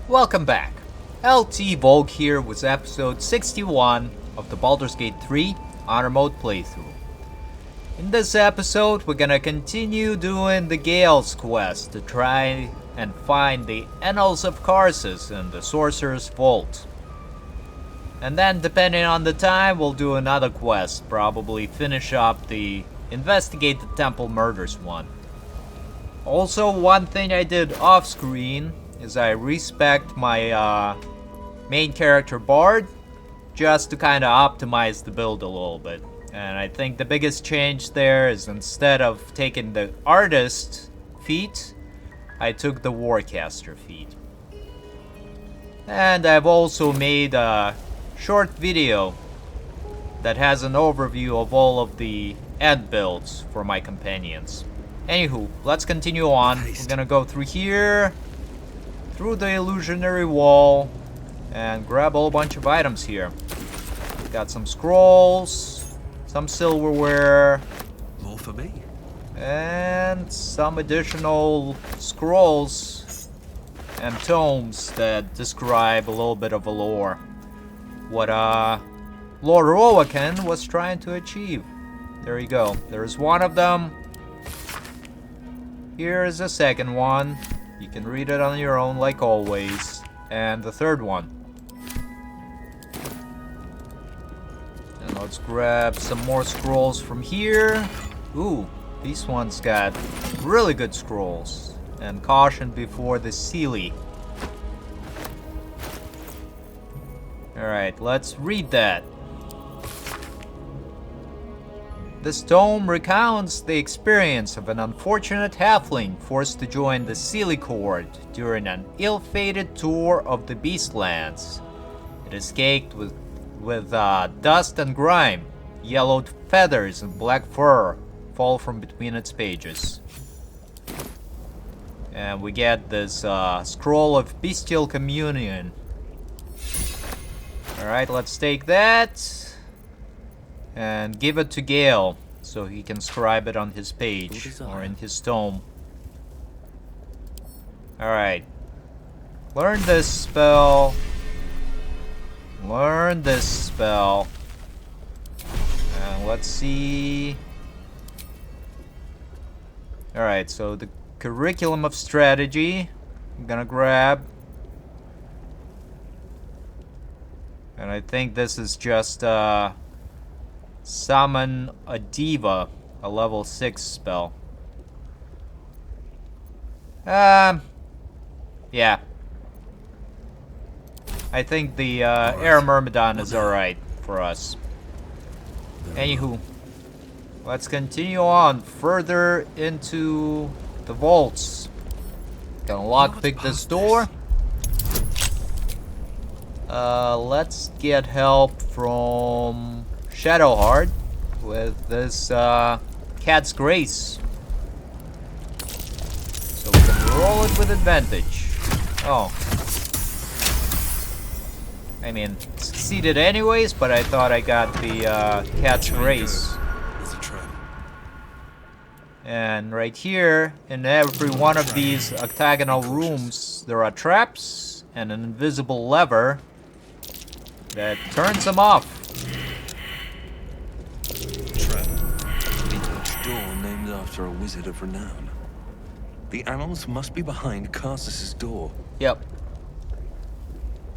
Welcome back. LT Volk here with episode 61 of the Baldur's Gate 3 Honor Mode playthrough. In this episode, we're gonna continue doing the Gale's quest to try and find the Annals of Karsus in the Sorcerer's Vault. And then, depending on the time, we'll do another quest, probably finish up the Investigate the Temple Murders one. Also, one thing I did off-screen is I respect my main character Bard, just to kind of optimize the build a little bit. And I think the biggest change there is instead of taking the Artist feat, I took the Warcaster feat. And I've also made a short video that has an overview of all of the end builds for my companions. Anywho, let's continue on. We're gonna go through here, through the illusionary wall, and grab a whole bunch of items here. Got some scrolls, some silverware, more for me, and some additional scrolls and tomes that describe a little bit of a lore. What Lord Roaken was trying to achieve. There you go. There's one of them. Here is a second one. You can read it on your own like always. And the third one. And let's grab some more scrolls from here. Ooh, these ones got really good scrolls. And caution before the Seelie. Alright, let's read that. This tome recounts the experience of an unfortunate halfling forced to join the Seelie Court during an ill-fated tour of the Beastlands. It is caked with dust and grime. Yellowed feathers and black fur fall from between its pages. And we get this scroll of bestial communion. Alright, let's take that and give it to Gale so he can scribe it on his page or in his tome. Alright. Learn this spell. Learn this spell. And let's see. Alright, so the curriculum of strategy I'm gonna grab. And I think this is just summon a diva, a level 6 spell. Yeah. I think the Air Myrmidon is alright for us. Anywho, let's continue on further into the vaults. Gonna lockpick this door. Let's get help from Shadowheart with this Cat's Grace. So we can roll it with advantage. Oh. I mean, succeeded anyways, but I thought I got the Cat's Grace. And right here, in every one of these octagonal rooms, there are traps and an invisible lever that turns them off. Trap. Each door named after a wizard of renown. The Annals must be behind Karsus's door. Yep.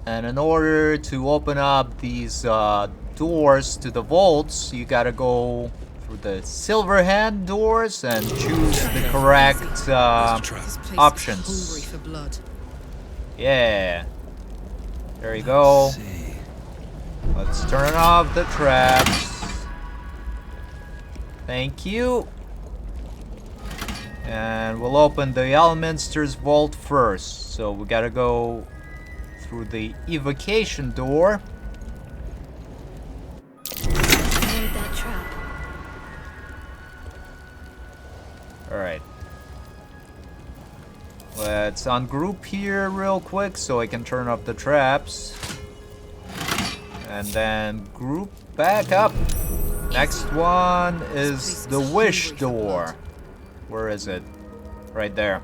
And in order to open up these doors to the vaults, you gotta go through the silver hand doors and choose the correct options. For blood. Yeah. There you go. Let's turn off the traps. Thank you. And we'll open the Elminster's vault first. So we gotta go through the evocation door. That trap. Alright. Let's ungroup here real quick so I can turn off the traps. And then group back up. Next one is the wish door. Where is it? Right there.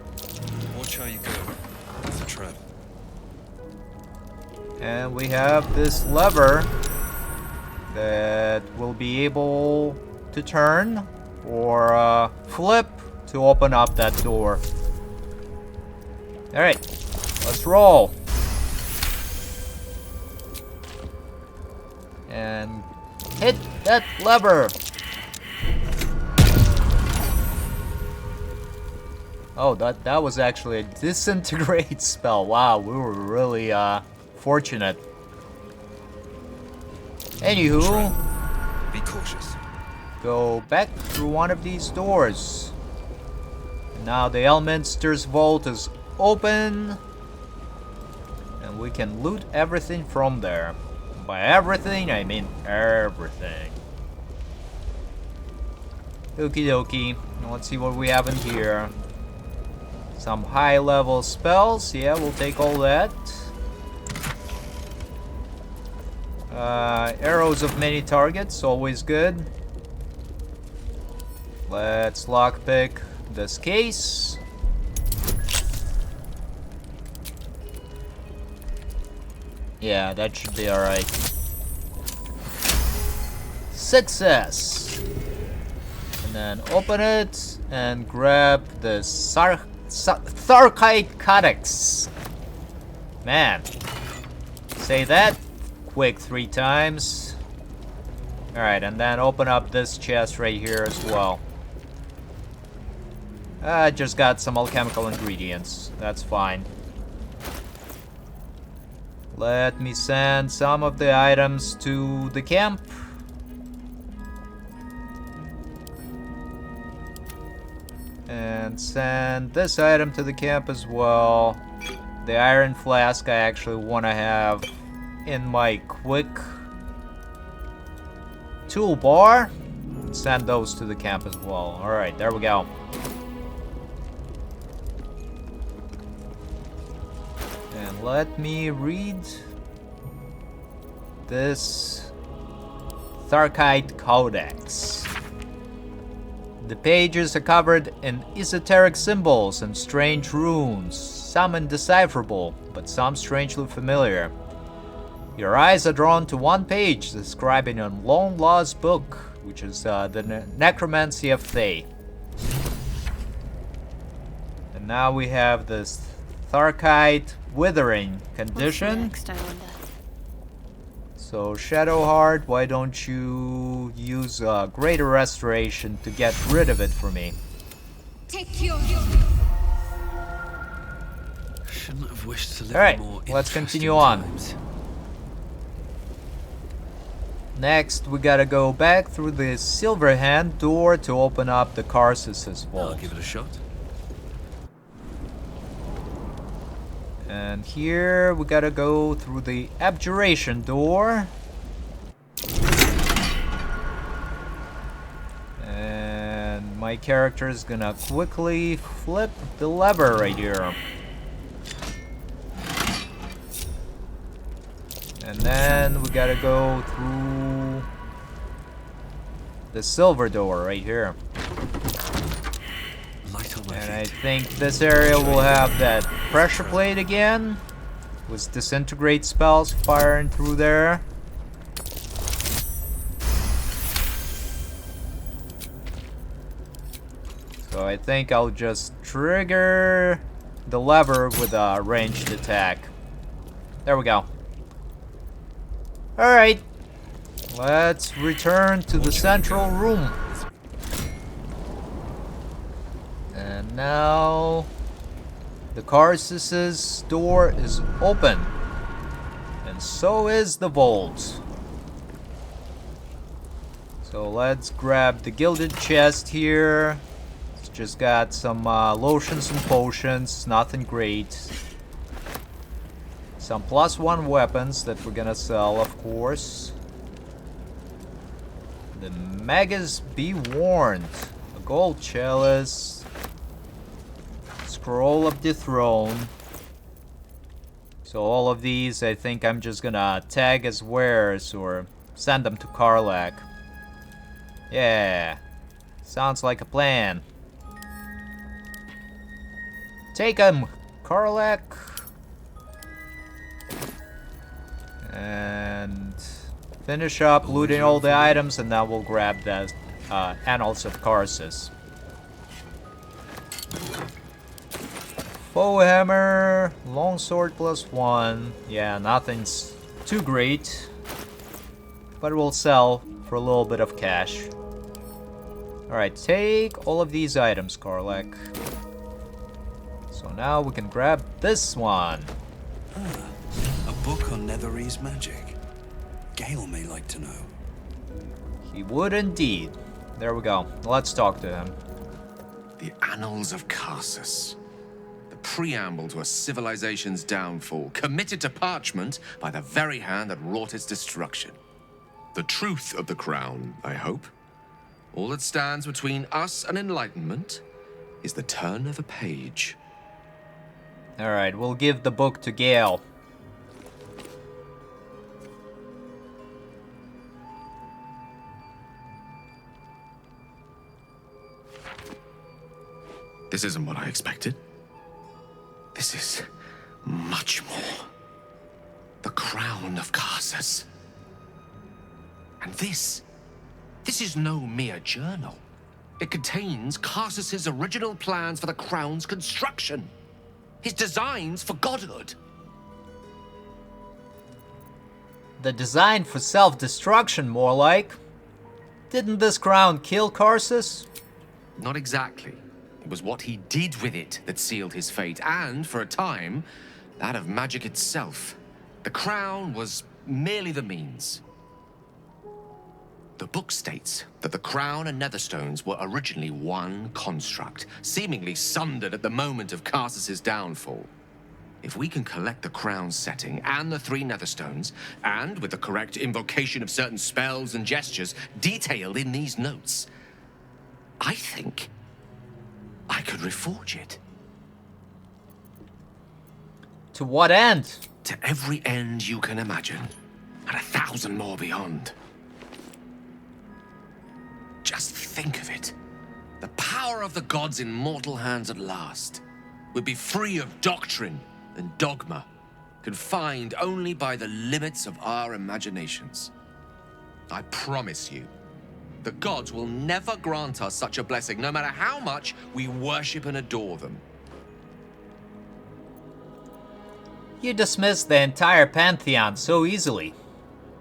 Watch how you go. It's a trap. And we have this lever that will be able to turn or flip to open up that door. Alright, let's roll. And hit that lever. Oh, that was actually a disintegrate spell. Wow, we were really fortunate. Anywho, Be cautious. go back through one of these doors. Now the Elminster's vault is open. And we can loot everything from there. By everything, I mean everything. Okie dokie. Let's see what we have in here. Some high level spells. Yeah, we'll take all that. Arrows of many targets, always good. Let's lockpick this case. Yeah, that should be alright. Success! And then open it and grab the Tharkite Codex. Man. Say that quick 3 times. Alright, and then open up this chest right here as well. I just got some alchemical ingredients. That's fine. Let me send some of the items to the camp. And send this item to the camp as well. The iron flask I actually want to have in my quick toolbar. Send those to the camp as well. Alright, there we go. And let me read this Tharkite Codex. The pages are covered in esoteric symbols and strange runes, some indecipherable, but some strangely familiar. Your eyes are drawn to one page describing a long-lost book, which is the Necromancy of Thay. And now we have this Tharkite Withering condition. What's next, I wonder? So Shadowheart, why don't you use Greater Restoration to get rid of it for me? Take your... Shouldn't have wished to live Alright, more let's interesting continue on. times. Next, we gotta go back through the Silverhand door to open up the Karsus's I'll vault. give it a shot. And here we gotta go through the Abjuration door. And my character is gonna quickly flip the lever right here. And then we gotta go through the silver door right here. Light on my And I feet. think this area will have that pressure plate again. With disintegrate spells firing through there. So I think I'll just trigger the lever with a ranged attack. There we go. Alright. Let's return to the central room. And now the Karsus's door is open. And so is the vault. So let's grab the gilded chest here. It's just got some lotions and potions, nothing great. Some +1 weapons that we're gonna sell, of course. The Magus Be Warned. A gold chalice. Scroll of the Throne. So all of these I think I'm just gonna tag as wares or send them to Karlach. Yeah. Sounds like a plan. Take 'em, Karlach. Finish up looting all the items and then we'll grab the Annals of Karsus. Bow hammer, longsword +1. Yeah, nothing's too great, but it will sell for a little bit of cash. Alright, take all of these items, Karlek. So now we can grab this one. A book on Netherese magic. Gale may like to know. He would indeed. There we go. Let's talk to him. The Annals of Karsus. The preamble to a civilization's downfall, committed to parchment by the very hand that wrought its destruction. The truth of the crown, I hope. All that stands between us and enlightenment is the turn of a page. Alright, we'll give the book to Gale. This isn't what I expected. This is much more. The crown of Karsus. And this is no mere journal. It contains Karsus's original plans for the crown's construction. His designs for godhood. The design for self-destruction, more like. Didn't this crown kill Karsus? Not exactly. It was what he did with it that sealed his fate, and, for a time, that of magic itself. The crown was merely the means. The book states that the crown and netherstones were originally one construct, seemingly sundered at the moment of Karsus's downfall. If we can collect the crown's setting and the 3 netherstones, and with the correct invocation of certain spells and gestures detailed in these notes, I think I could reforge it. To what end? To every end you can imagine, and 1,000 more beyond. Just think of it. The power of the gods in mortal hands at last would be free of doctrine and dogma, confined only by the limits of our imaginations. I promise you, the gods will never grant us such a blessing, no matter how much we worship and adore them. You dismiss the entire pantheon so easily.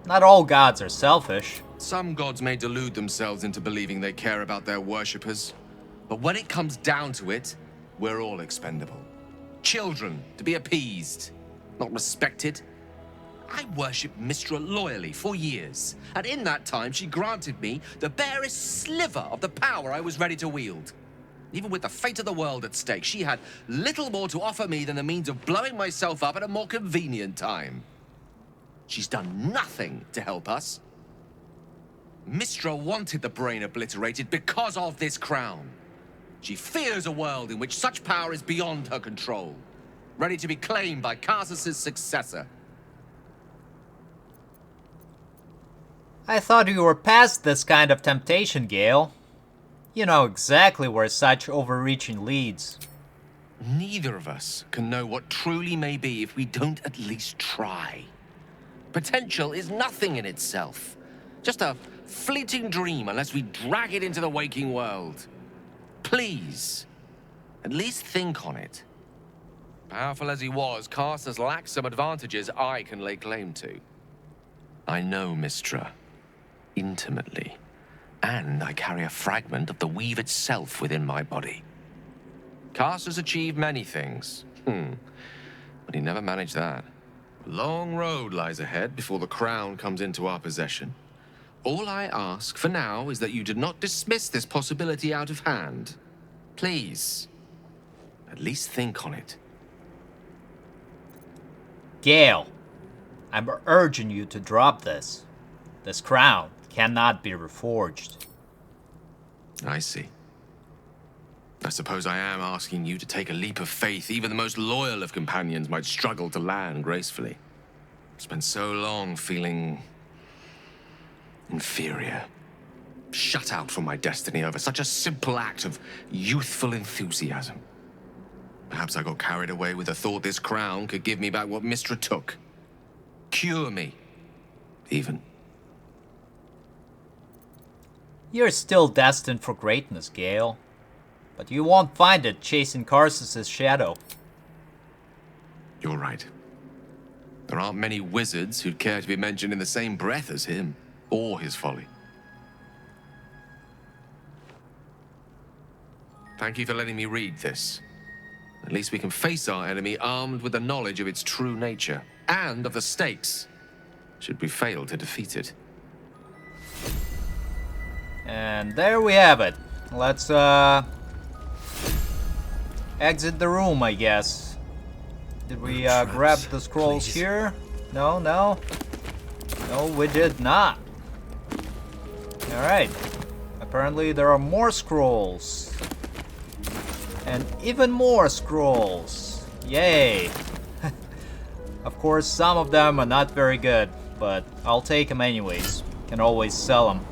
Not all gods are selfish. Some gods may delude themselves into believing they care about their worshippers. But when it comes down to it, we're all expendable. Children to be appeased, not respected. I worshipped Mystra loyally for years, and in that time she granted me the barest sliver of the power I was ready to wield. Even with the fate of the world at stake, she had little more to offer me than the means of blowing myself up at a more convenient time. She's done nothing to help us. Mystra wanted the brain obliterated because of this crown. She fears a world in which such power is beyond her control, ready to be claimed by Karsus's successor. I thought you were past this kind of temptation, Gale. You know exactly where such overreaching leads. Neither of us can know what truly may be if we don't at least try. Potential is nothing in itself. Just a fleeting dream unless we drag it into the waking world. Please, at least think on it. Powerful as he was, Karsus lacks some advantages I can lay claim to. I know Mystra intimately, and I carry a fragment of the weave itself within my body. Karsus achieved many things, but he never managed that. A long road lies ahead before the crown comes into our possession. All I ask for now is that you do not dismiss this possibility out of hand. Please, at least think on it. Gale, I'm urging you to drop this. This crown cannot be reforged. I see. I suppose I am asking you to take a leap of faith even the most loyal of companions might struggle to land gracefully. Spent so long feeling inferior, shut out from my destiny over such a simple act of youthful enthusiasm. Perhaps I got carried away with the thought this crown could give me back what Mystra took. Cure me, even. You're still destined for greatness, Gale. But you won't find it chasing Karsus' shadow. You're right. There aren't many wizards who'd care to be mentioned in the same breath as him, or his folly. Thank you for letting me read this. At least we can face our enemy armed with the knowledge of its true nature, and of the stakes, should we fail to defeat it. And there we have it. Let's, exit the room, I guess. Did we, grab the scrolls here? No, no. No, we did not. Alright. Apparently there are more scrolls. And even more scrolls. Yay. Of course, some of them are not very good, but I'll take them anyways. Can always sell them.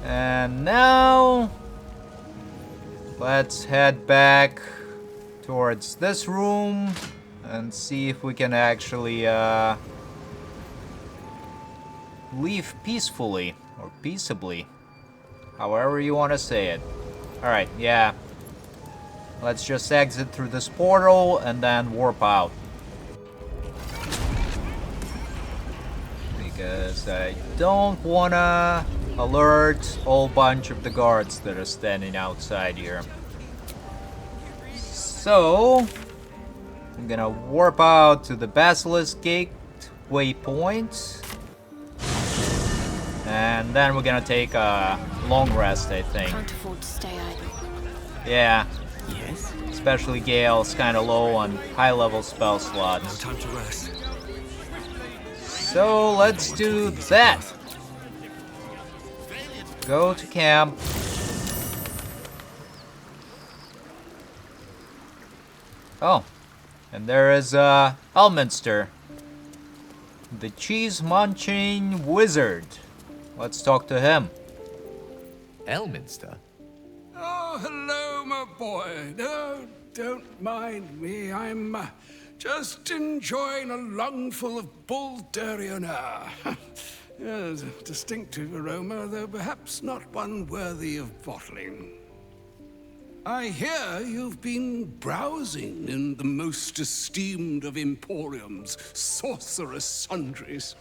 And now, let's head back towards this room and see if we can actually leave peacefully or peaceably, however you want to say it. Alright, yeah. Let's just exit through this portal and then warp out. Because I don't wanna alert a whole bunch of the guards that are standing outside here. So, I'm gonna warp out to the Basilisk Gate waypoint. And then we're gonna take a long rest, I think. Can't afford to stay idle. Yeah, Yes? especially Gale's kind of low on high-level spell slots. Time to rest. So let's do that. Go to camp. Oh, and there is Elminster, the cheese-munching wizard. Let's talk to him. Elminster? Oh, hello, my boy. No, don't mind me. I'm just enjoying a lungful of Baldurian air. Yes, a distinctive aroma, though perhaps not one worthy of bottling. I hear you've been browsing in the most esteemed of emporiums, sorcerous sundries.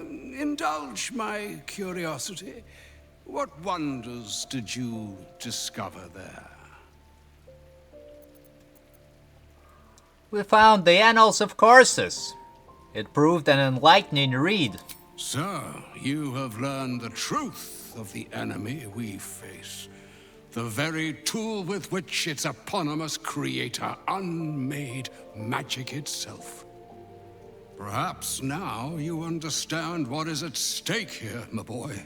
Indulge my curiosity. What wonders did you discover there? We found the Annals of Karsus. It proved an enlightening read. So, you have learned the truth of the enemy we face. The very tool with which its eponymous creator unmade magic itself. Perhaps now you understand what is at stake here, my boy.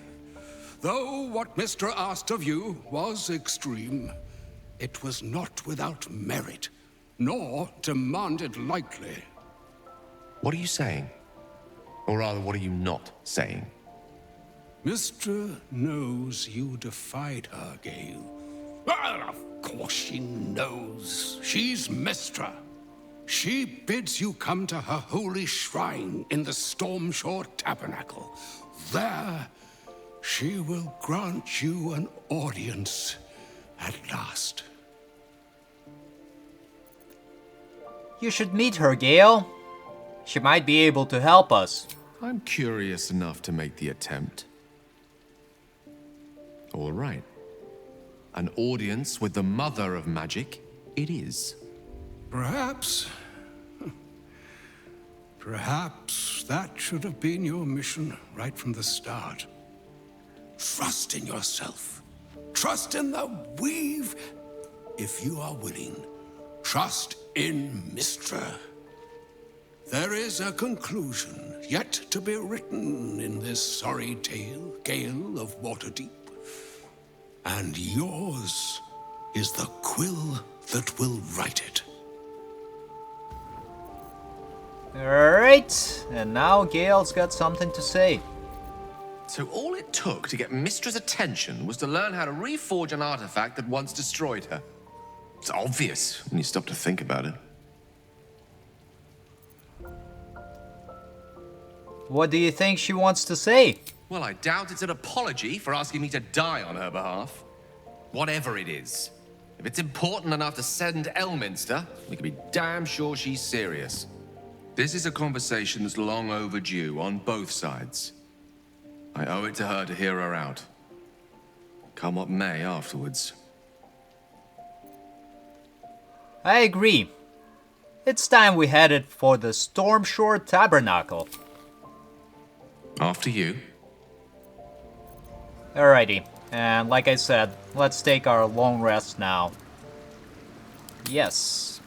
Though what Mystra asked of you was extreme, it was not without merit, nor demanded lightly. What are you saying? Or rather, what are you not saying? Mystra knows you defied her, Gale. Well, of course she knows. She's Mystra. She bids you come to her holy shrine in the Stormshore Tabernacle. There, she will grant you an audience at last. You should meet her, Gale. She might be able to help us. I'm curious enough to make the attempt. All right. An audience with the mother of magic, it is. Perhaps that should have been your mission right from the start. Trust in yourself. Trust in the weave. If you are willing, trust in Mystra. There is a conclusion yet to be written in this sorry tale, Gale of Waterdeep. And yours is the quill that will write it. Alright, and now Gale's got something to say. So all it took to get Mystra's attention was to learn how to reforge an artifact that once destroyed her. It's obvious when you stop to think about it. What do you think she wants to say? Well, I doubt it's an apology for asking me to die on her behalf. Whatever it is, if it's important enough to send Elminster, we can be damn sure she's serious. This is a conversation that's long overdue on both sides. I owe it to her to hear her out. Come what may afterwards. I agree. It's time we headed for the Stormshore Tabernacle. After you. Alrighty, and like I said, let's take our long rest now. Yes.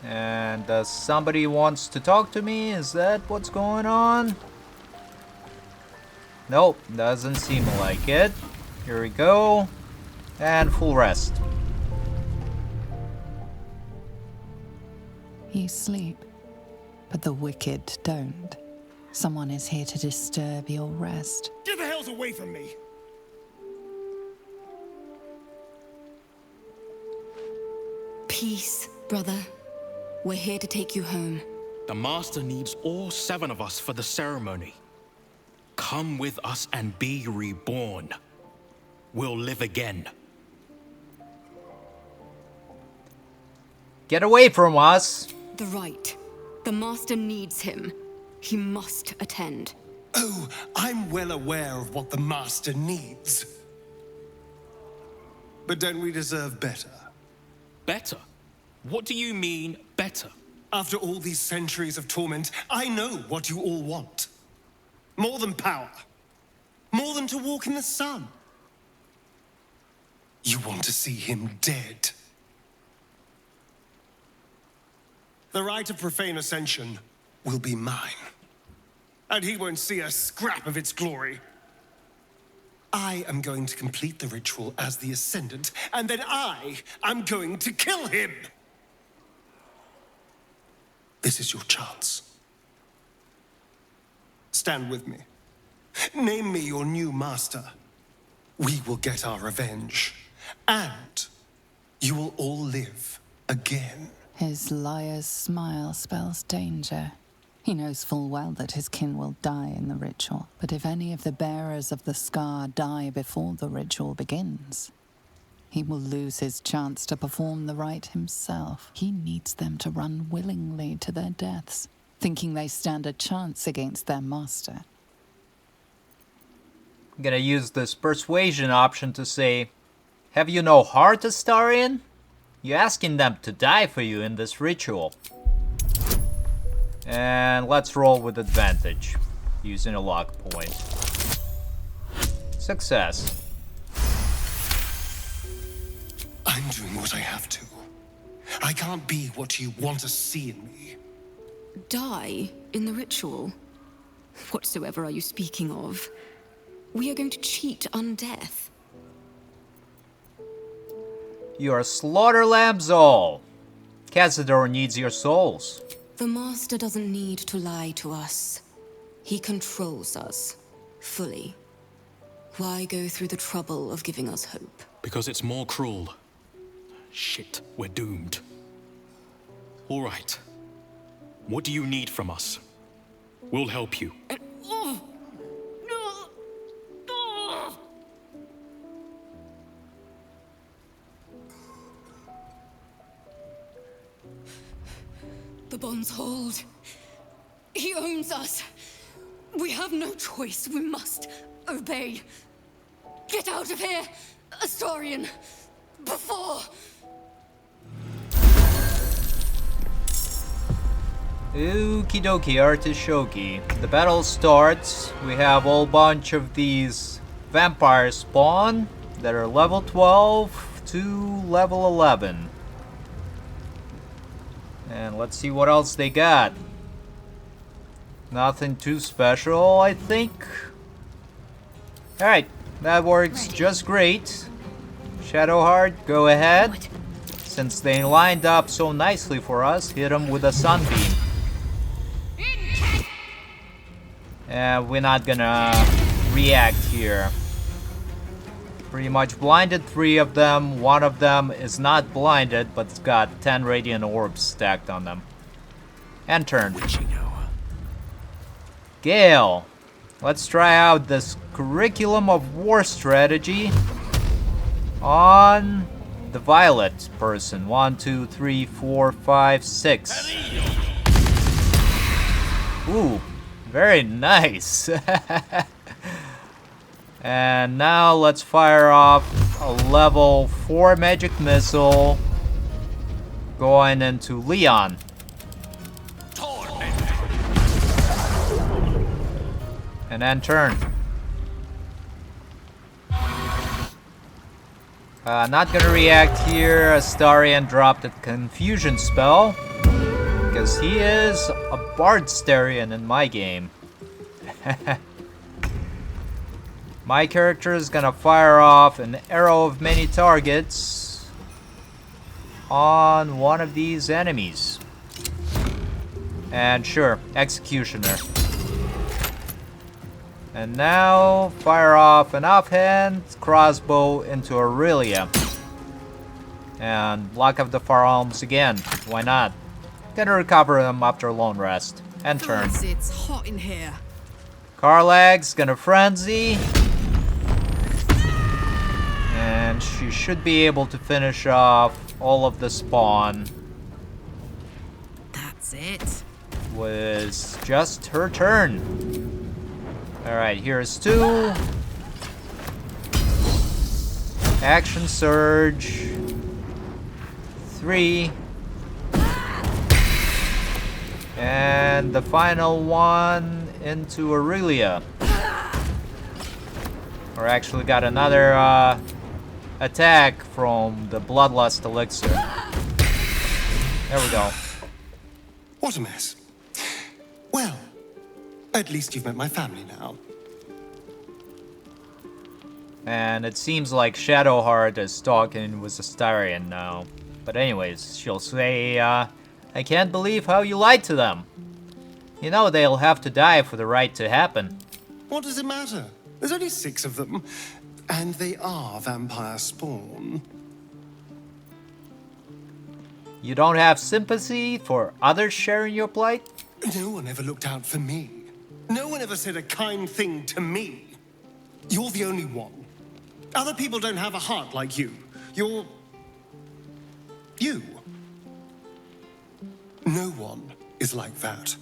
And somebody wants to talk to me? Is that what's going on? Nope, doesn't seem like it. Here we go. And full rest. You sleep, but the wicked don't. Someone is here to disturb your rest. Get the hells away from me! Peace, brother. We're here to take you home. The Master needs all 7 of us for the ceremony. Come with us and be reborn. We'll live again. Get away from us! The right. The Master needs him. He must attend. Oh, I'm well aware of what the Master needs. But don't we deserve better? Better? What do you mean, better? After all these centuries of torment, I know what you all want. More than power. More than to walk in the sun. You want to see him dead. The right of profane ascension will be mine. And he won't see a scrap of its glory. I am going to complete the ritual as the Ascendant, and then I am going to kill him! This is your chance. Stand with me. Name me your new master. We will get our revenge. And you will all live again. His liar's smile spells danger. He knows full well that his kin will die in the ritual. But if any of the bearers of the scar die before the ritual begins, he will lose his chance to perform the rite himself. He needs them to run willingly to their deaths, thinking they stand a chance against their master. I'm gonna use this persuasion option to say, have you no heart, Astarion? You're asking them to die for you in this ritual. And let's roll with advantage, using a lock point. Success. I'm doing what I have to. I can't be what you want to see in me. Die in the ritual? Whatsoever are you speaking of? We are going to cheat on death. You are slaughter lambs all. Cazador needs your souls. The Master doesn't need to lie to us. He controls us, fully. Why go through the trouble of giving us hope? Because it's more cruel. Shit, we're doomed. All right. What do you need from us? We'll help you. The bonds hold. He owns us. We have no choice. We must obey. Get out of here, Astarion, before... Okie dokie, artishoki. The battle starts. We have a whole bunch of these vampires spawn that are level 12 to level 11. And let's see what else they got. Nothing too special, I think. Alright, that works just great. Shadowheart, go ahead. Since they lined up so nicely for us, hit them with a sunbeam. And we're not gonna react here. Pretty much blinded 3 of them. 1 of them is not blinded, but it's got 10 radiant orbs stacked on them. And turn. Gale, let's try out this curriculum of war strategy on the violet person. 1, 2, 3, 4, 5, 6. Ooh, very nice. And now let's fire off a level 4 magic missile going into Leon. And then turn. Not gonna react here. Astarion dropped a confusion spell because he is a Bardstarion in my game. My character is gonna fire off an arrow of many targets on one of these enemies. And sure, Executioner. And now fire off an offhand crossbow into Aurelia. And block up the firearms again. Why not? Gonna recover them after a long rest. And turn. It's hot in here. Karlag's gonna frenzy. And she should be able to finish off all of the spawn. That's it. Was just her turn. Alright, here's 2. Action Surge. 3. And the final one into Aurelia. Or actually got another attack from the Bloodlust Elixir. There we go. What a mess. Well, at least you've met my family now. And it seems like Shadowheart is talking with Astarion now. But anyways, she'll say, I can't believe how you lied to them. You know they'll have to die for the right to happen. What does it matter? There's only 6 of them. And they are vampire spawn. You don't have sympathy for others sharing your plight? No one ever looked out for me. No one ever said a kind thing to me. You're the only one. Other people don't have a heart like you. You're... you. No one is like that.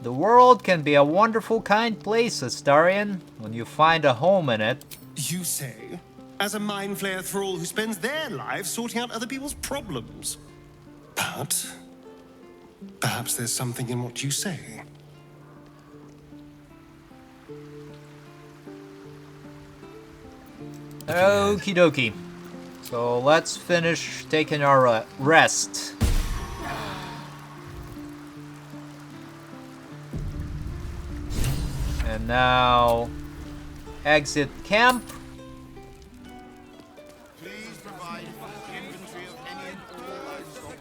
The world can be a wonderful, kind place, Astarion, when you find a home in it. You say, as a mind flayer thrall who spends their lives sorting out other people's problems. But perhaps there's something in what you say. Okie dokie. So let's finish taking our rest. And now exit camp.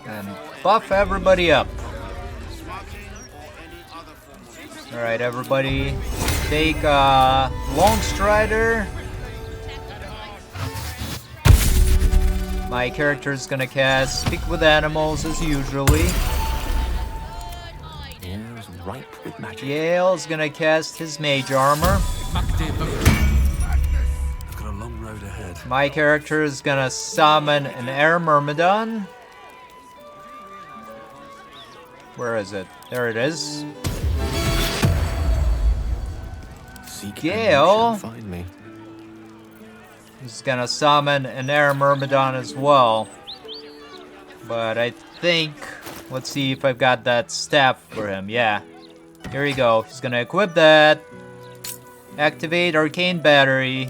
And buff everybody up. Alright, everybody, take Long Strider. My character is gonna cast Speak with Animals as usually. Air's ripe with magic. Gale's gonna cast his Mage Armor. I've got a long road ahead. My character is gonna summon an Air Myrmidon. Where is it? There it is. Gale Find me. is gonna summon an Air Myrmidon as well. But I think... let's see if I've got that staff for him. Yeah. Here you go. He's gonna equip that. Activate Arcane Battery.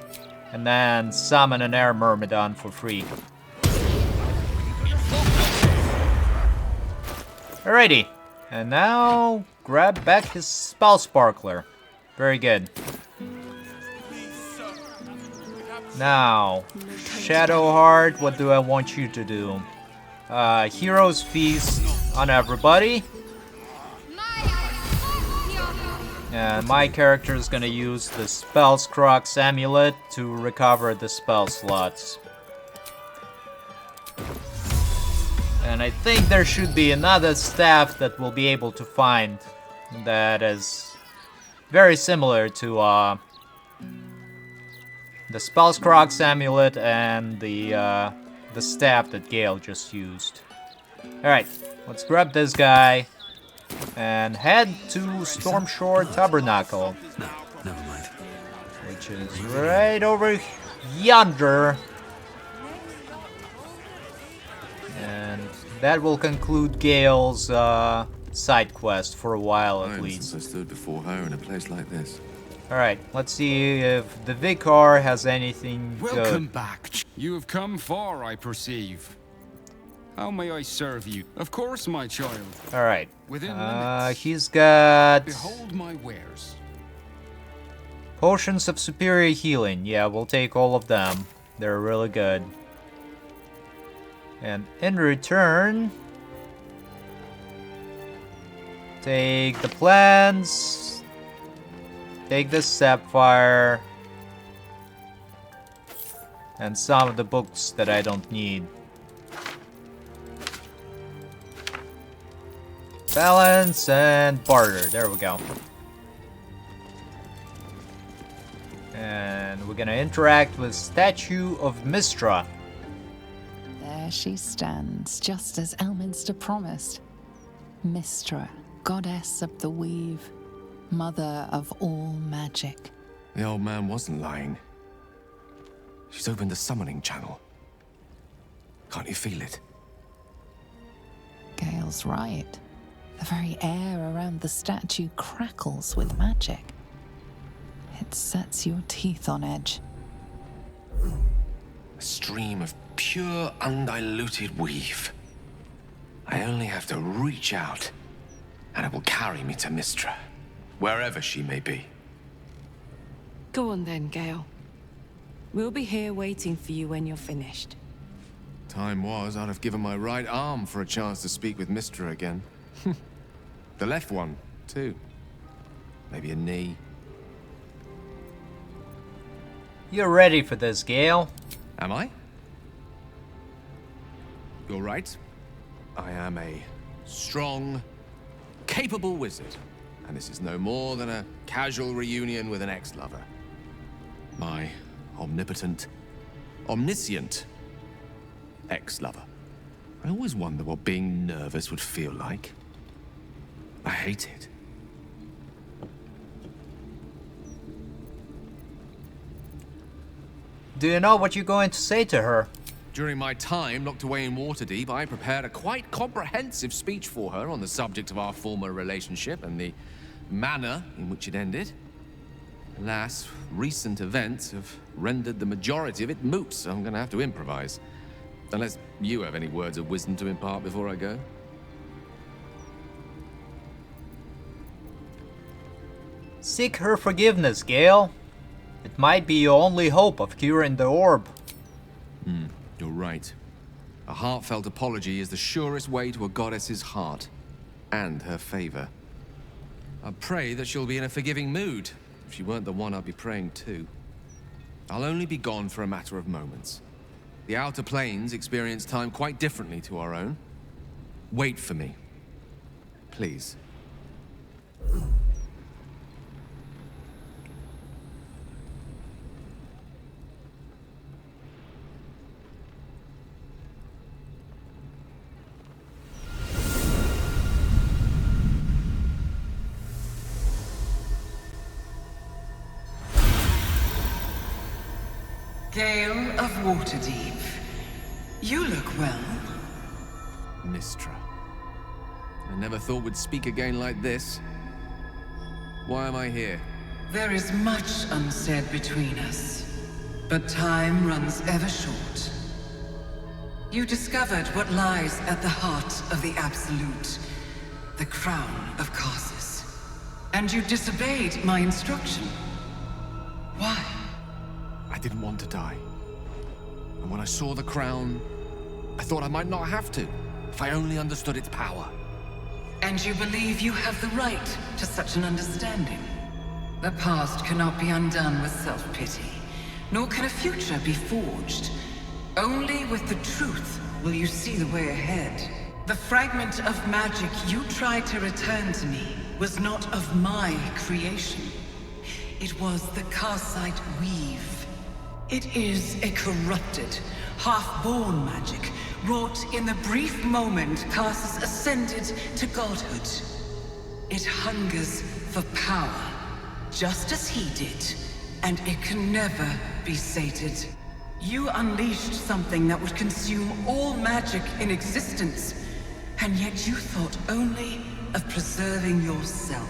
And then summon an Air Myrmidon for free. Alrighty. And now grab back his Spell Sparkler. Very good. Now, Shadowheart, what do I want you to do? Hero's Feast on everybody. And my character is gonna use the Spellscrox Amulet to recover the spell slots. And I think there should be another staff that we'll be able to find that is very similar to the Spellscrox amulet and the staff that Gale just used. Alright, let's grab this guy and head to Stormshore Tabernacle. No, never mind. Which is right over yonder. And that will conclude Gale's side quest for a while at least. Since I stood before her in a place like this. Alright, let's see if the Vicar has anything Welcome good. back. You have come far, I perceive. How may I serve you? Of course, my child. Alright. Within limits. He's got Behold my wares. potions of superior healing. Yeah, we'll take all of them. They're really good. And in return, take the plants, take the sapphire, and some of the books that I don't need. Balance and barter. There we go. And we're gonna interact with Statue of Mystra. There she stands, just as Elminster promised. Mystra, goddess of the weave, mother of all magic. The old man wasn't lying. She's opened a summoning channel. Can't you feel it? Gale's right. The very air around the statue crackles with magic. It sets your teeth on edge. A stream of pure, undiluted weave. I only have to reach out, and it will carry me to Mystra, wherever she may be. Go on then, Gale. We'll be here waiting for you when you're finished. Time was, I'd have given my right arm for a chance to speak with Mystra again. The left one, too. Maybe a knee. You're ready for this, Gale. Am I? You're right. I am a strong, capable wizard. And this is no more than a casual reunion with an ex-lover. My omnipotent, omniscient ex-lover. I always wonder what being nervous would feel like. I hate it. Do you know what you're going to say to her? During my time locked away in Waterdeep, I prepared a quite comprehensive speech for her on the subject of our former relationship and the manner in which it ended. Alas, recent events have rendered the majority of it moot, so I'm going to have to improvise. Unless you have any words of wisdom to impart before I go. Seek her forgiveness, Gale. It might be your only hope of curing the orb. You're right. A heartfelt apology is the surest way to a goddess's heart and her favor. I pray that she'll be in a forgiving mood. If she weren't the one I'd be praying to. I'll only be gone for a matter of moments. The Outer Planes experience time quite differently to our own. Wait for me. Please. Gale of Waterdeep. You look well. Mystra. I never thought we'd speak again like this. Why am I here? There is much unsaid between us, but time runs ever short. You discovered what lies at the heart of the Absolute, the crown of Karsus. And you disobeyed my instruction. Why? I didn't want to die. And when I saw the crown, I thought I might not have to, if I only understood its power. And you believe you have the right to such an understanding? The past cannot be undone with self-pity, nor can a future be forged. Only with the truth will you see the way ahead. The fragment of magic you tried to return to me was not of my creation. It was the Karsite Weave. It is a corrupted, half-born magic, wrought in the brief moment Karsus ascended to godhood. It hungers for power, just as he did, and it can never be sated. You unleashed something that would consume all magic in existence, and yet you thought only of preserving yourself.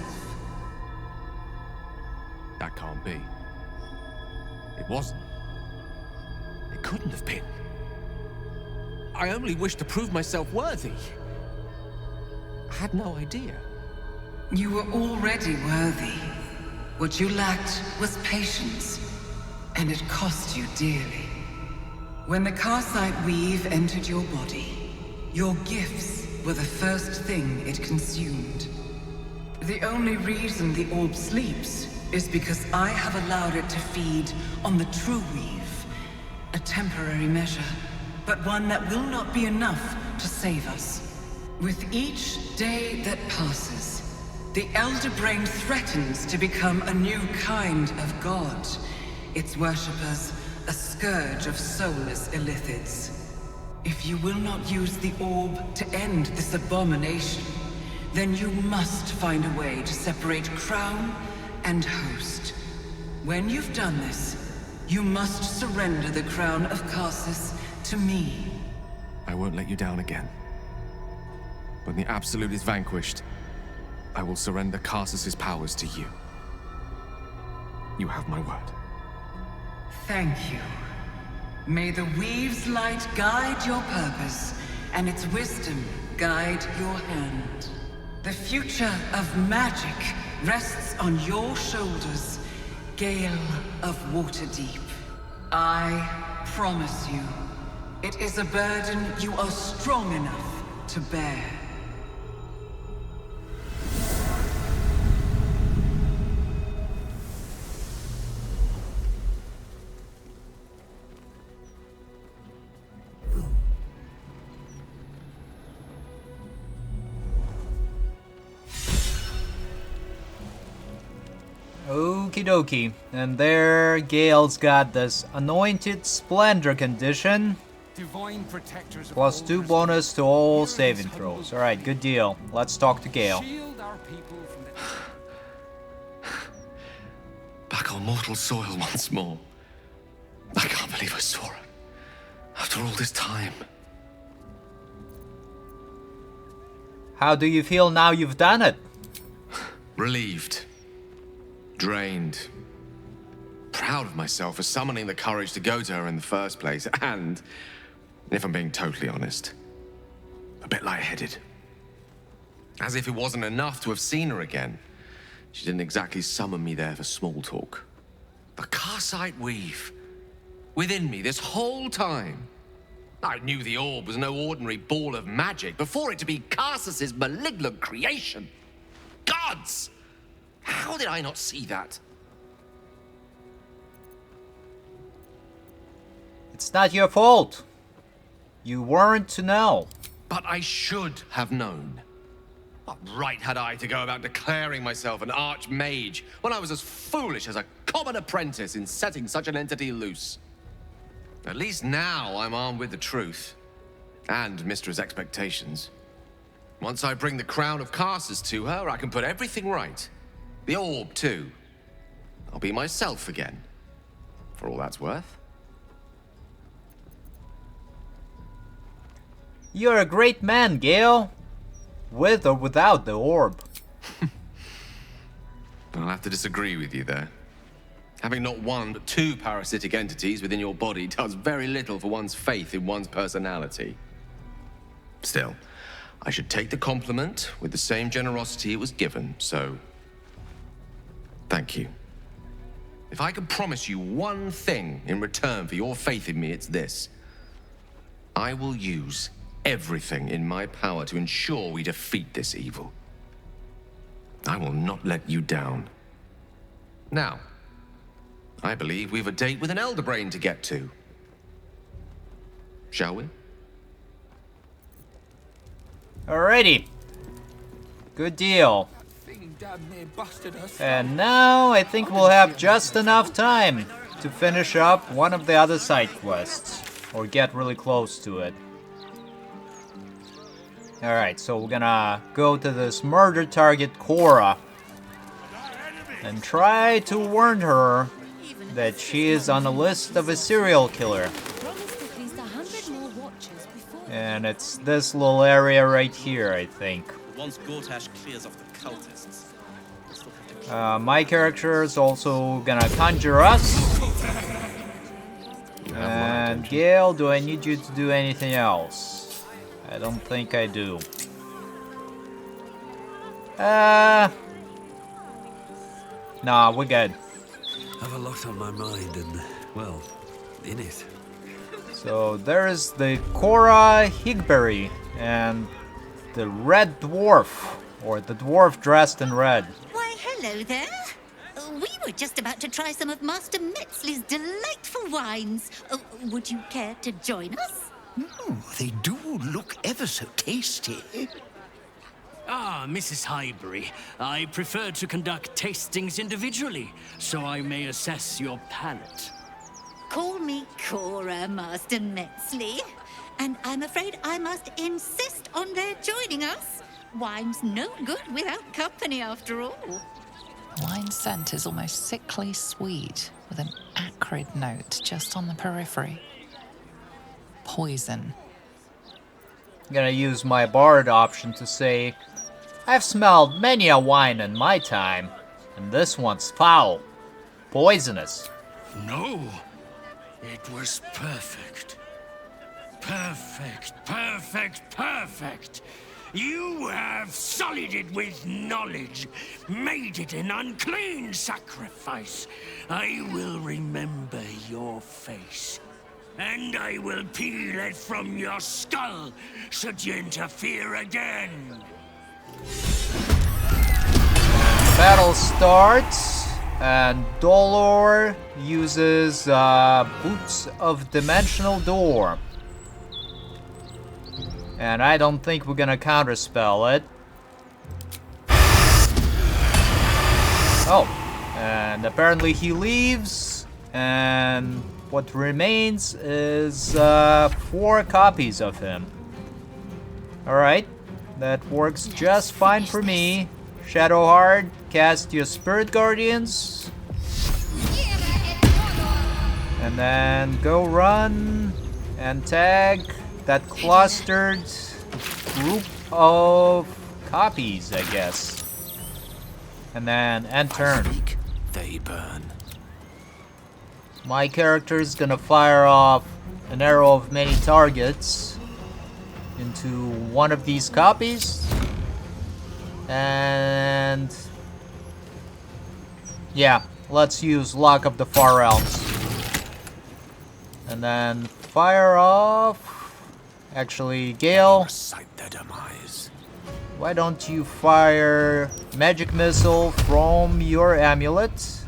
That can't be. It wasn't. It couldn't have been. I only wished to prove myself worthy. I had no idea. You were already worthy. What you lacked was patience, and it cost you dearly. When the Karsite Weave entered your body, your gifts were the first thing it consumed. The only reason the orb sleeps is because I have allowed it to feed on the true weave. A temporary measure, but one that will not be enough to save us. With each day that passes, the Elder Brain threatens to become a new kind of god. Its worshippers, a scourge of soulless illithids. If you will not use the orb to end this abomination, then you must find a way to separate crown and host. When you've done this, you must surrender the crown of Karsus to me. I won't let you down again. When the Absolute is vanquished, I will surrender Karsus's powers to you. You have my word. Thank you. May the Weave's light guide your purpose, and its wisdom guide your hand. The future of magic rests on your shoulders, Gale of Waterdeep. I promise you, it is a burden you are strong enough to bear. Okie dokie. And there, Gale's got this Anointed Splendor condition. Divine protectors of Plus 2 bonus to all saving throws. Alright, good deal. Let's talk to Gale. Shield our people from the... Back on mortal soil once more. I can't believe I saw it. After all this time. How do you feel now you've done it? Relieved. Drained. Proud of myself for summoning the courage to go to her in the first place, and, if I'm being totally honest, a bit lightheaded. As if it wasn't enough to have seen her again. She didn't exactly summon me there for small talk. The Karsite Weave. Within me this whole time. I knew the orb was no ordinary ball of magic before it to be Karsus's malignant creation. Gods! How did I not see that? It's not your fault. You weren't to know. But I should have known. What right had I to go about declaring myself an archmage when I was as foolish as a common apprentice in setting such an entity loose? At least now I'm armed with the truth. And Mystra's expectations. Once I bring the crown of Karsus to her, I can put everything right. The orb, too. I'll be myself again. For all that's worth. You're a great man, Gale. With or without the orb. I'll have to disagree with you there. Having not one but 2 parasitic entities within your body does very little for one's faith in one's personality. Still, I should take the compliment with the same generosity it was given, so... thank you. If I could promise you one thing in return for your faith in me, it's this. I will use everything in my power to ensure we defeat this evil. I will not let you down. Now, I believe we've a date with an Elder Brain to get to. Shall we? Alrighty. Good deal. And now I think we'll have just enough time to finish up one of the other side quests. Or get really close to it. Alright, so we're gonna go to this murder target, Cora. And try to warn her that she is on the list of a serial killer. And it's this little area right here, I think. Once Gortash clears off the cultists. My character is also gonna conjure us. And Gale, do I need you to do anything else? I don't think I do. Nah, we're good. I have a lot on my mind and, well, in it. So there's the Cora Higberry and the Red Dwarf, or the dwarf dressed in red. Why, hello there. We were just about to try some of Master Metzley's delightful wines. Would you care to join us? They do look ever so tasty. Ah, Mrs. Highbury, I prefer to conduct tastings individually, so I may assess your palate. Call me Cora, Master Metzley. And I'm afraid I must insist on their joining us. Wine's no good without company, after all. Wine scent is almost sickly sweet, with an acrid note just on the periphery. Poison. I'm gonna use my bard option to say, I've smelled many a wine in my time, and this one's foul, poisonous. No, it was perfect. Perfect, perfect, perfect. You have sullied it with knowledge, made it an unclean sacrifice. I will remember your face, and I will peel it from your skull should you interfere again. Battle starts, and Dolor uses Boots of Dimensional Door. And I don't think we're gonna counterspell it. Oh, and apparently he leaves, and what remains is 4 copies of him. Alright, that works just fine for me. Shadowheart, cast your Spirit Guardians. And then go run and tag that clustered group of copies, I guess. And then end turn. They burn. My character is gonna fire off an arrow of many targets into one of these copies. And yeah, let's use Luck of the Far Realms. And then fire off. Actually, Gale, why don't you fire Magic Missile from your amulet?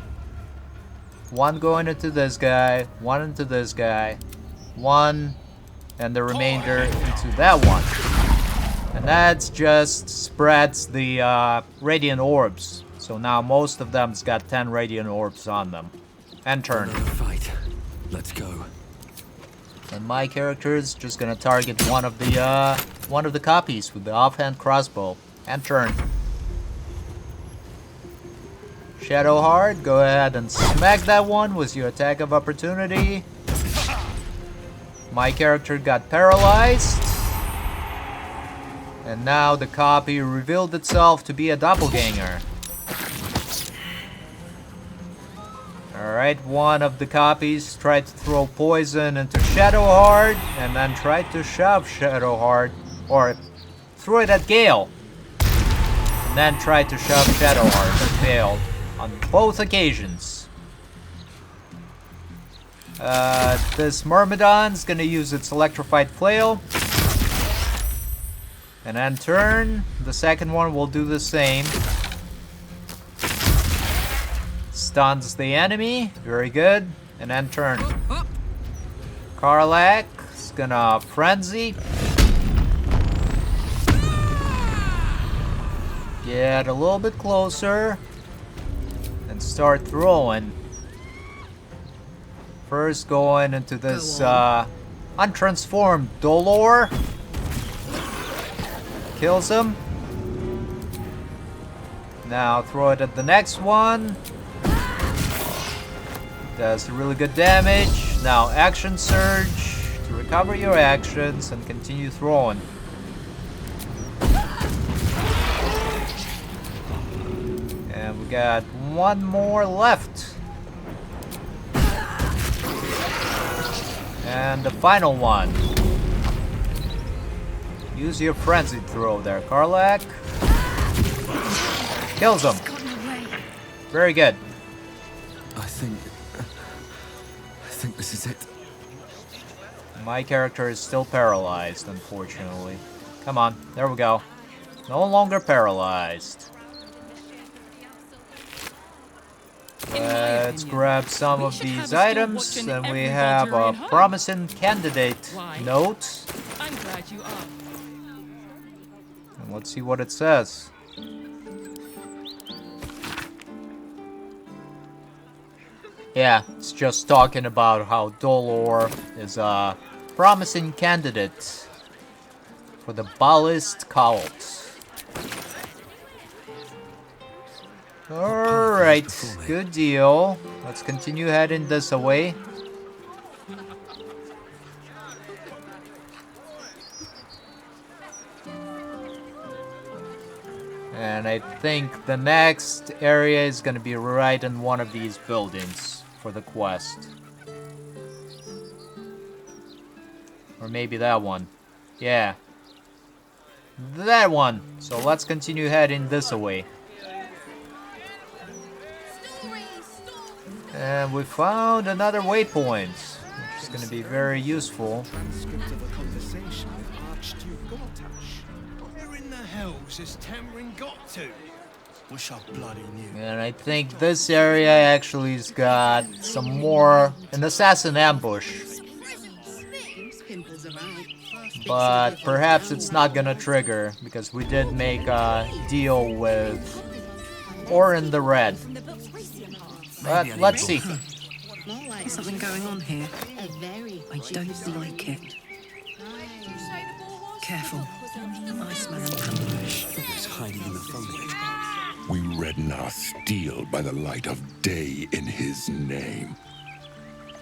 One going into this guy, one into this guy, one, and the remainder into that one. And that just spreads the Radiant Orbs. So now most of them's got 10 Radiant Orbs on them. And turn. Fight. Let's go. And my character is just gonna target one of the copies with the offhand crossbow. And turn. Shadowheart, go ahead and smack that one with your attack of opportunity. My character got paralyzed. And now the copy revealed itself to be a doppelganger. Alright, one of the copies tried to throw poison into Shadowheart, and then tried to shove Shadowheart, or throw it at Gale. And then tried to shove Shadowheart, and failed on both occasions. This Myrmidon's gonna use its Electrified Flail. And then turn, the second one will do the same. Stuns the enemy, very good. And then turn. Karlak is gonna Frenzy. Get a little bit closer and start throwing. First going into this untransformed Dolor. Kills him. Now throw it at the next one. Does really good damage. Now action surge to recover your actions and continue throwing. And we got one more left. And the final one. Use your frenzied throw there, Karlak. Kills him. Very good. I think this is it. My character is still paralyzed, unfortunately. Come on, there we go. No longer paralyzed. Let's grab some of these items, and we have a promising candidate note. I'm glad you are. And let's see what it says. Yeah, it's just talking about how Dolor is a promising candidate for the Ballist cult. Alright, good deal. Let's continue heading this way. And I think the next area is gonna be right in one of these buildings for the quest. Or maybe that one. Yeah. That one! So let's continue heading this way. And we found another waypoint, which is going to be very useful. Transcript of a conversation with Archduke Gortash. Where in the hell's this Tamrin got to? Wish I bloody knew. And I think this area actually has got some more, an assassin ambush. But perhaps it's not gonna trigger, because we did make a deal with Orin the Red. But let's see. There's something going on here. I don't like it. Careful. I smell an ambush. It's hiding in the foliage. We redden our steel by the light of day in his name.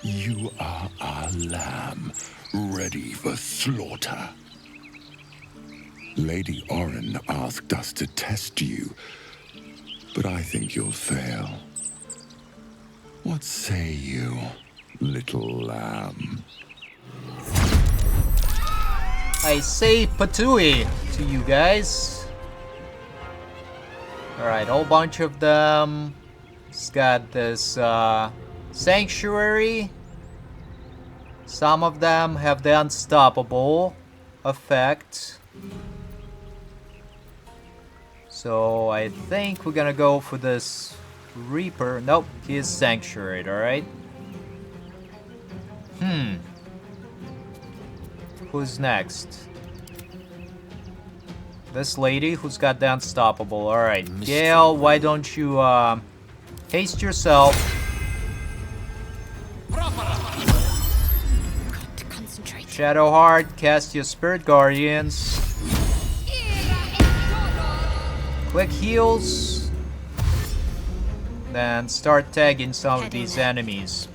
You are our lamb, ready for slaughter. Lady Orin asked us to test you, but I think you'll fail. What say you, little lamb? I say patooey to you guys. Alright, whole bunch of them. It's got this sanctuary. Some of them have the unstoppable effect. So I think we're gonna go for this Reaper. Nope, he is sanctuaried, alright? Who's next? This lady who's got the unstoppable. Alright, Gale, why don't you haste yourself? Shadowheart, cast your Spirit Guardians. Quick heals. Then start tagging some of these enemies.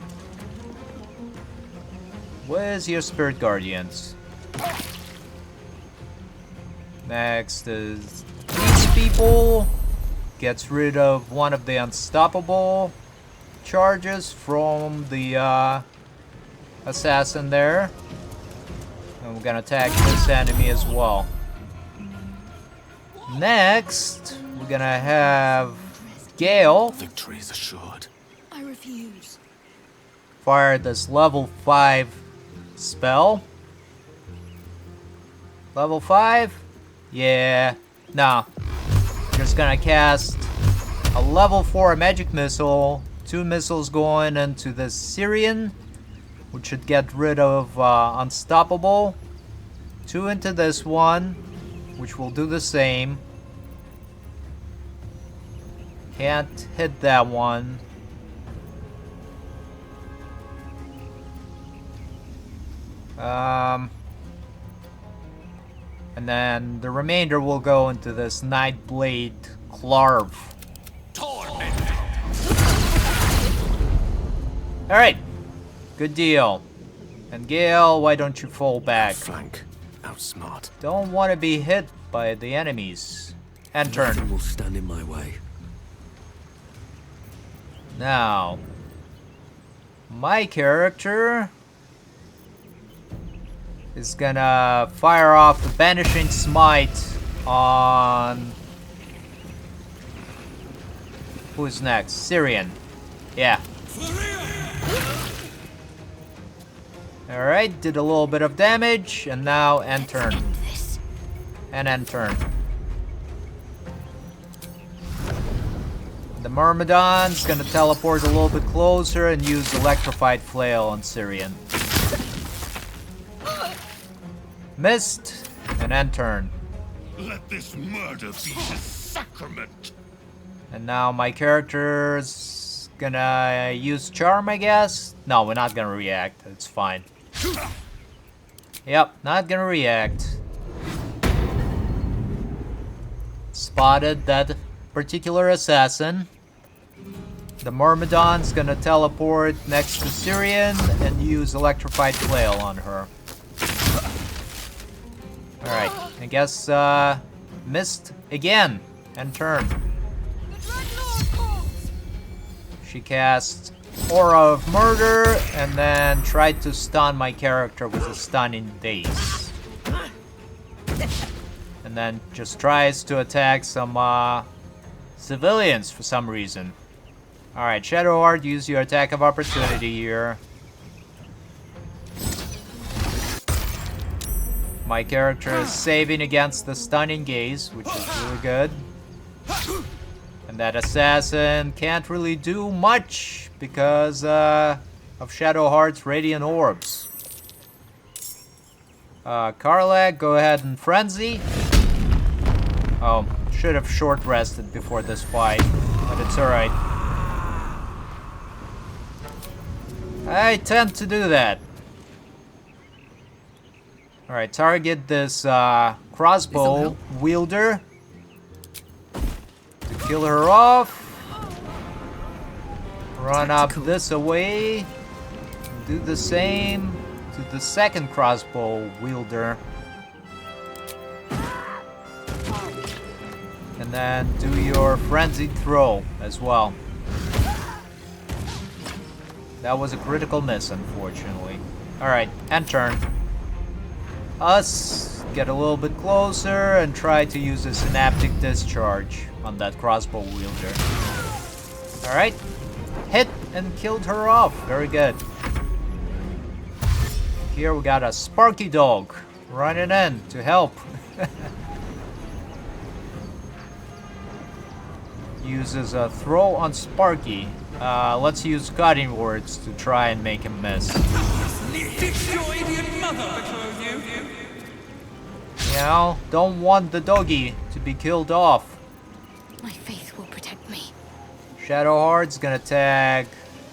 Where's your Spirit Guardians? Next is these people. Gets rid of one of the unstoppable charges from the assassin there. And we're gonna attack this enemy as well. Next, we're gonna have Gale. Victory is assured. I refuse. Fire this level 5 spell. Level 5? Yeah. No. Just gonna cast a level 4 magic missile. 2 missiles going into the Syrian, which should get rid of unstoppable. 2 into this one, which will do the same. Can't hit that one. And then the remainder will go into this Nightblade Clarv. Alright. Good deal. And Gale, why don't you fall back? Flank. Outsmart. Don't want to be hit by the enemies. And turn. Nothing will stand in my way. Now, my character is gonna fire off the Banishing Smite on... Who's next? Syrian. Yeah. Alright, did a little bit of damage, and now end turn. And end turn. The Myrmidon's gonna teleport a little bit closer and use Electrified Flail on Syrian. Missed, and end turn. Let this murder be a sacrament. And now my character's gonna use Charm, I guess? No, we're not gonna react. It's fine. Yep, not gonna react. Spotted that particular assassin. The Myrmidon's gonna teleport next to Syrian and use Electrified Flail on her. Alright, I guess, missed again. End turn. She cast Aura of Murder and then tried to stun my character with a stunning daze. And then just tries to attack some, civilians for some reason. Alright, Shadowheart, use your attack of opportunity here. My character is saving against the stunning gaze, which is really good. And that assassin can't really do much because of Shadowheart's Radiant Orbs. Karlach, go ahead and Frenzy. Oh, should have short rested before this fight, but it's alright. I tend to do that. Alright, target this crossbow wielder to kill her off. Run up this away. Do the same to the second crossbow wielder. And then do your frenzied throw as well. That was a critical miss, unfortunately. Alright, end turn. Us get a little bit closer and try to use a synaptic discharge on that crossbow wielder. Alright. Hit and killed her off. Very good. Here we got a Sparky Dog running in to help. Uses a throw on Sparky. Let's use Cutting Words to try and make him miss. You know, don't want the doggy to be killed off. My faith will protect me. Shadowheart's gonna tag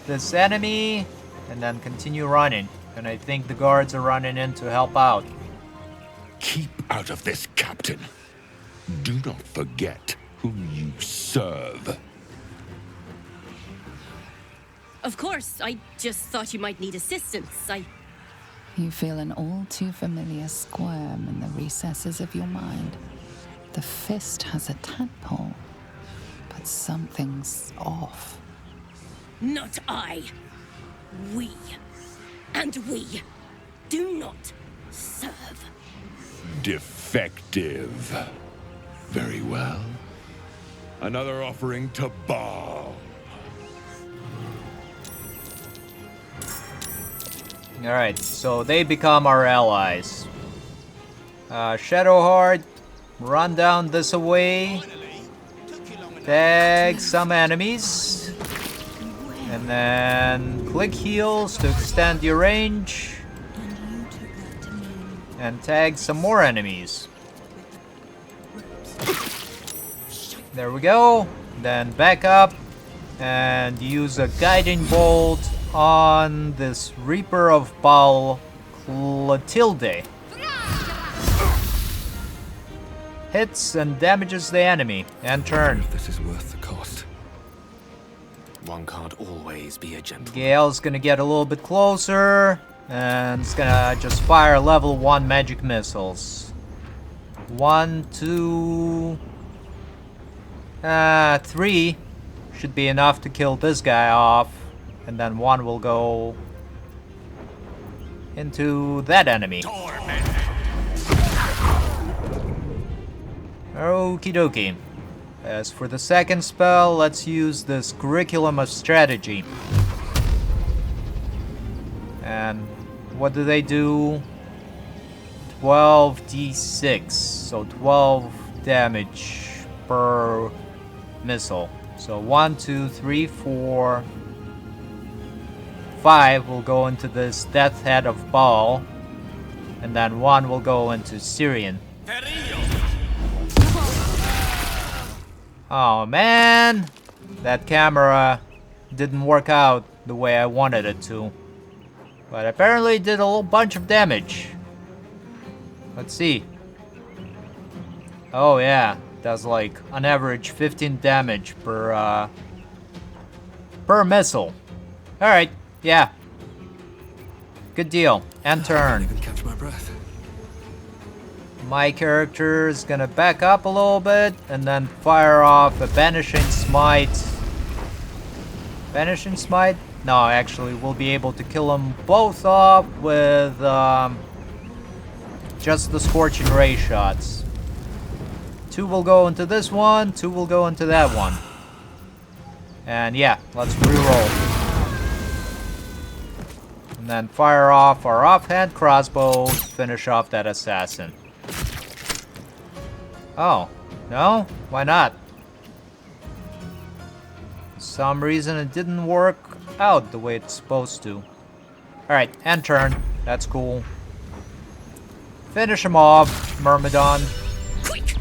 this enemy and then continue running. And I think the guards are running in to help out. Keep out of this, Captain. Do not forget whom you serve. Of course, I just thought you might need assistance. You feel an all too familiar squirm in the recesses of your mind. The fist has a tadpole, but something's off. Not I. We. And we do not serve. Defective. Very well. Another offering to Baal. Alright, so they become our allies. Shadowheart, run down this away. Tag some enemies. And then click heals to extend your range. And tag some more enemies. There we go. Then back up and use a guiding bolt on this Reaper of Baal Clotilde. Hits and damages the enemy. And turn. This is worth the cost. One can't always be a gentleman. Gale's gonna get a little bit closer. And it's gonna just fire level 1 magic missiles. 1, 2... 3 should be enough to kill this guy off. And then 1 will go into that enemy. Okie dokie. As for the second spell, let's use this Curriculum of Strategy. And what do they do? 12d6, so 12 damage per missile. So 1, 2, 3, 4, 5 will go into this Death Head of Baal, and then 1 will go into Syrian. Oh man, that camera didn't work out the way I wanted it to. But apparently it did a whole bunch of damage. Let's see. Oh yeah, does like on average 15 damage per missile. Alright, yeah. Good deal. And turn. I can't even catch my breath. My character is gonna back up a little bit and then fire off a Banishing Smite. Banishing Smite? No, actually, we'll be able to kill them both off with just the Scorching Ray shots. 2 will go into this one, 2 will go into that one. And yeah, let's reroll. And then fire off our offhand crossbow, finish off that assassin. Oh, no? Why not? For some reason it didn't work out the way it's supposed to. Alright, and turn. That's cool. Finish him off, Myrmidon. Quick!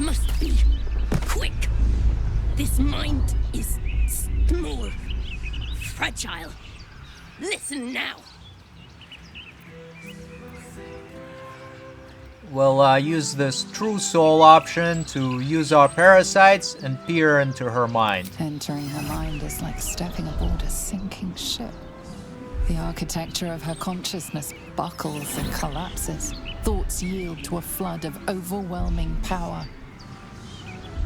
Must be quick! This mind is small, fragile. Listen now. We'll use this True Soul option to use our parasites and peer into her mind. Entering her mind is like stepping aboard a sinking ship. The architecture of her consciousness buckles and collapses. Thoughts yield to a flood of overwhelming power.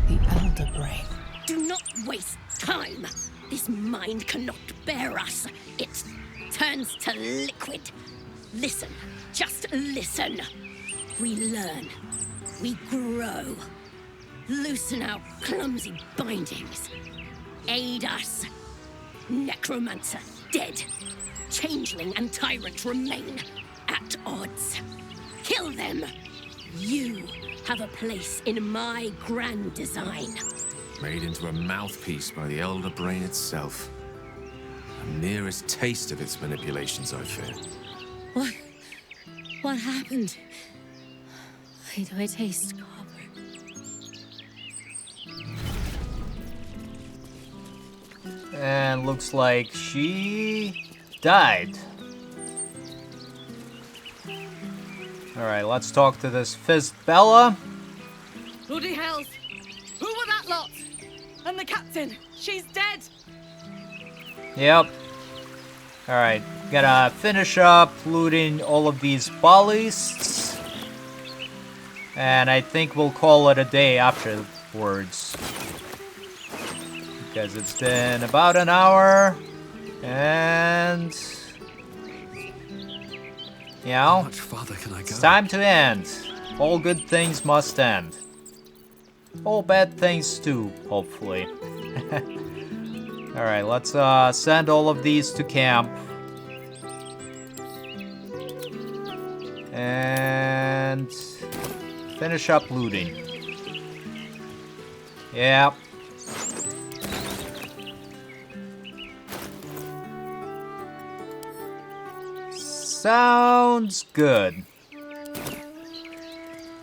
The Elder Brain. Do not waste time. This mind cannot bear us. It turns to liquid. Listen, just listen. We learn. We grow. Loosen our clumsy bindings. Aid us. Necromancer dead. Changeling and tyrant remain at odds. Kill them. You have a place in my grand design. Made into a mouthpiece by the Elder Brain itself. The merest taste of its manipulations, I fear. What happened? Why do I taste copper? And looks like she died. Alright, let's talk to this Fist Bella. Bloody hells! Who were that lot? And the captain? She's dead! Yep. Alright, gotta finish up looting all of these ballists. And I think we'll call it a day afterwards. Because it's been about an hour. And... you know, How much farther can I go? it's time to end. All good things must end. All bad things too, hopefully. Alright, let's send all of these to camp. And finish up looting. Yep. Sounds good.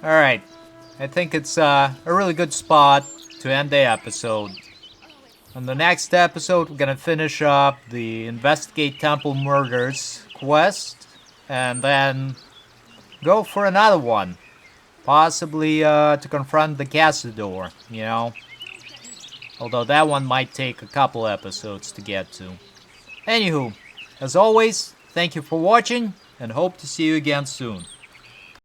Alright. I think it's a really good spot to end the episode. On the next episode, we're gonna finish up the Investigate Temple Murders quest, and then go for another one. Possibly to confront the Castador, you know? Although that one might take a couple episodes to get to. Anywho, as always, thank you for watching, and hope to see you again soon.